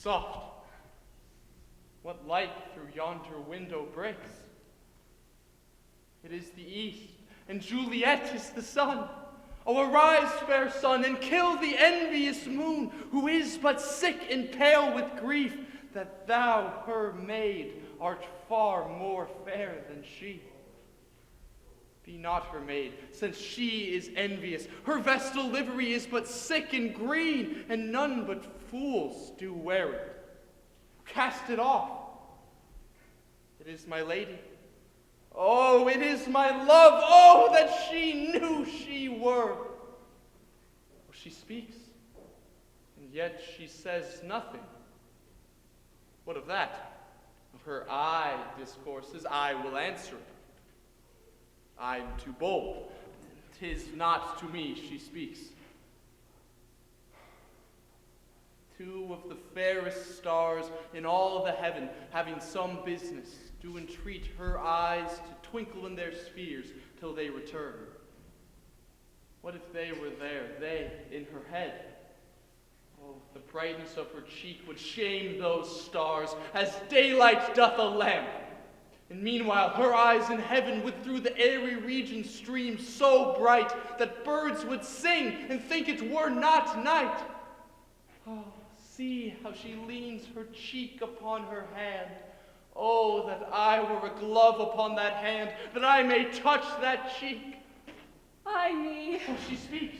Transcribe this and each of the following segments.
soft. What light through yonder window breaks? It is the east, and Juliet is the sun. Oh, arise, fair sun, and kill the envious moon, who is but sick and pale with grief, that thou, her maid, art far more fair than she. Be not her maid, since she is envious. Her vestal livery is but sick and green, and none but fools do wear it. Cast it off. It is my lady. Oh, it is my love. Oh, that she knew she were. Oh, she speaks, and yet she says nothing. What of that? Of her eye discourses, I will answer it. I'm too bold. 'Tis not to me she speaks. Two of the fairest stars in all the heaven, having some business, do entreat her eyes to twinkle in their spheres till they return. What if they were there, they in her head? Oh, the brightness of her cheek would shame those stars, as daylight doth a lamp. And meanwhile her eyes in heaven would through the airy region stream so bright that birds would sing and think it were not night. Oh, see how she leans her cheek upon her hand. Oh, that I were a glove upon that hand, that I may touch that cheek. Ay me. Oh, she speaks.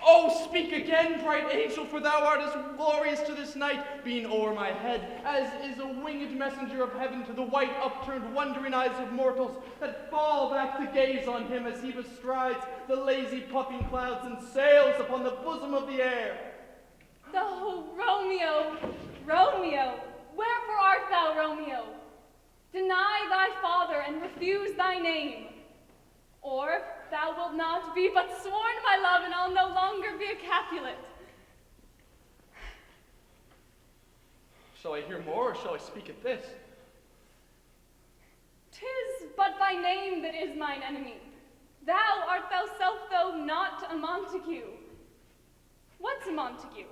Oh, speak again, bright angel, for thou art as glorious to this night, being o'er my head, as is a winged messenger of heaven to the white upturned wondering eyes of mortals, that fall back to gaze on him as he bestrides the lazy puffing clouds and sails upon the bosom of the air. Oh, Romeo, Romeo, wherefore art thou, Romeo? Deny thy father and refuse thy name. Or if thou wilt not, be but sworn my love, and I'll no longer be a Capulet. Shall I hear more, or shall I speak at this? 'Tis but thy name that is mine enemy. Thou art thou self, though not a Montague. What's a Montague?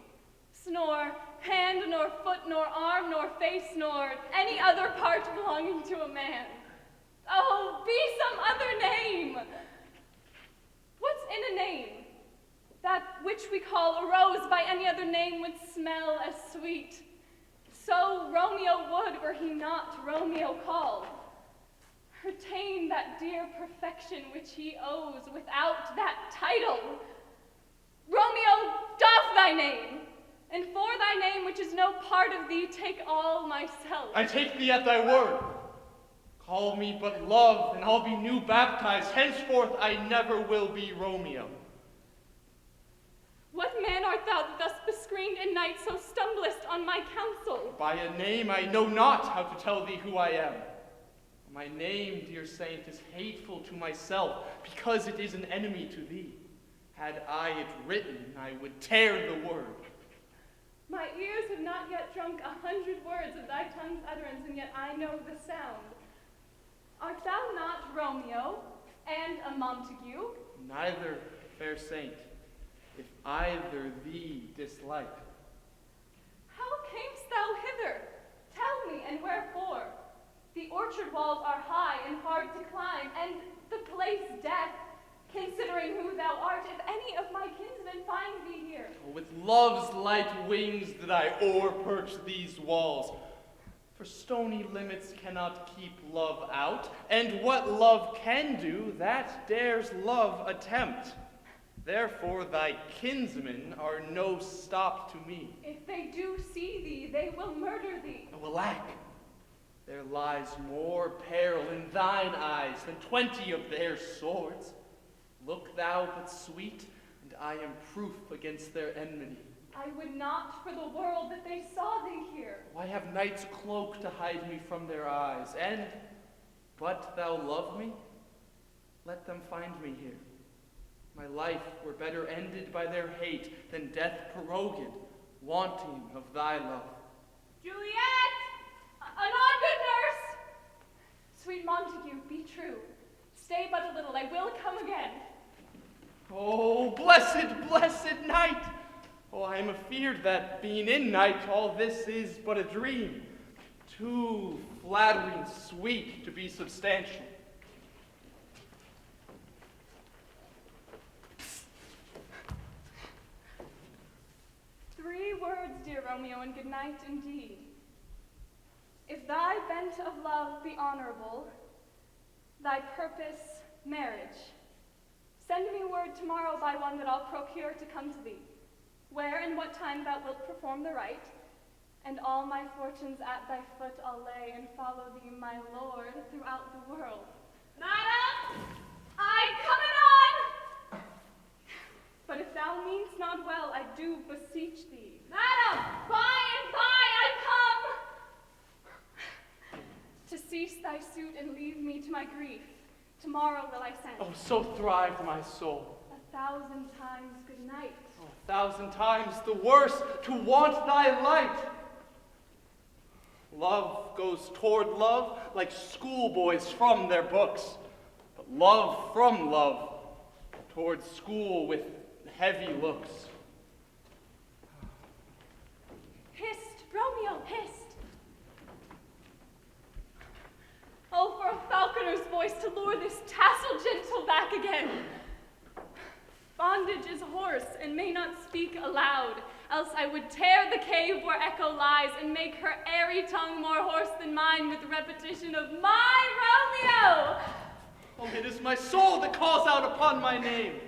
's nor hand, nor foot, nor arm, nor face, nor any other part belonging to a man. Oh, be some other name. What's in a name? That which we call a rose by any other name would smell as sweet. So Romeo would, were he not Romeo called. Retain that dear perfection which he owes without that title. Romeo, doff thy name, and for thy name, which is no part of thee, take all myself. I take thee at thy word. Call me but love, and I'll be new baptized. Henceforth I never will be Romeo. What man art thou that thus bescreened in night so stumblest on my counsel? By a name I know not how to tell thee who I am. My name, dear saint, is hateful to myself, because it is an enemy to thee. Had I it written, I would tear the word. My ears have not yet drunk 100 words of thy tongue's utterance, and yet I know the sound. Art thou not Romeo, and a Montague? Neither, fair saint, if either thee dislike. How camest thou hither? Tell me, and wherefore? The orchard walls are high and hard to climb, and the place death, considering who thou art, if any of my kinsmen find thee here. With love's light wings did I o'erperch these walls. For stony limits cannot keep love out, and what love can do, that dares love attempt. Therefore thy kinsmen are no stop to me. If they do see thee, they will murder thee. Oh, alack, there lies more peril in thine eyes than 20 of their swords. Look thou but sweet, and I am proof against their enmity. I would not for the world that they saw thee here. Why have night's cloak to hide me from their eyes? And, but thou love me? Let them find me here. My life were better ended by their hate than death prorogued, wanting of thy love. Juliet! Anon, good nurse! Sweet Montague, be true. Stay but a little, I will come again. Oh, blessed, blessed night! Oh, I am afeard that, being in night, all this is but a dream, too flattering sweet to be substantial. 3 words, dear Romeo, and good night indeed. If thy bent of love be honorable, thy purpose marriage, send me word tomorrow by one that I'll procure to come to thee, where and what time thou wilt perform the rite, and all my fortunes at thy foot I'll lay, and follow thee, my lord, throughout the world. Madam, I come anon! But if thou mean'st not well, I do beseech thee. Madam, by and by I come! To cease thy suit and leave me to my grief, tomorrow will I send. Oh, so thrived my soul. 1,000 times good night. Oh, 1,000 times the worse to want thy light. Love goes toward love like schoolboys from their books, but love from love toward school with heavy looks. Hist, Romeo, hist! Oh, for a falconer's voice to lure this tassel gentle back again! Bondage is hoarse and may not speak aloud, else I would tear the cave where echo lies and make her airy tongue more hoarse than mine with repetition of my Romeo! Oh, it is my soul that calls out upon my name.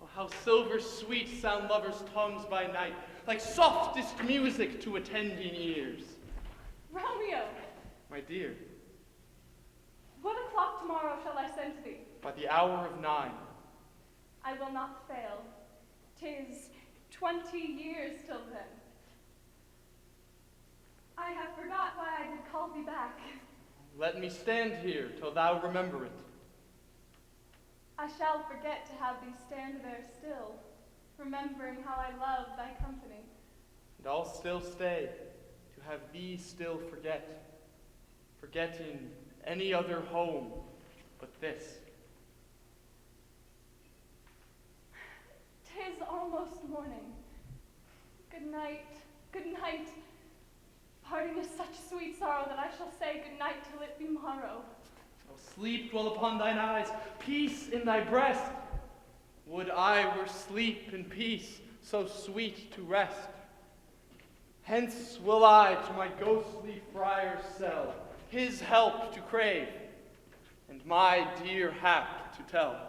Oh, how silver sweet sound lovers' tongues by night, like softest music to attending ears. Romeo! My dear. What o'clock tomorrow shall I send to thee? By the hour of 9. I will not fail. 'Tis 20 years till then. I have forgot why I did call thee back. Let me stand here till thou remember it. I shall forget to have thee stand there still, remembering how I love thy company. And I'll still stay, to have thee still forget, forgetting any other home but this. 'Tis almost morning. Good night, good night. Parting is such sweet sorrow that I shall say good night till it be morrow. Oh, sleep dwell upon thine eyes, peace in thy breast. Would I were sleep and peace, so sweet to rest. Hence will I to my ghostly friar's cell, his help to crave, and my dear hap to tell.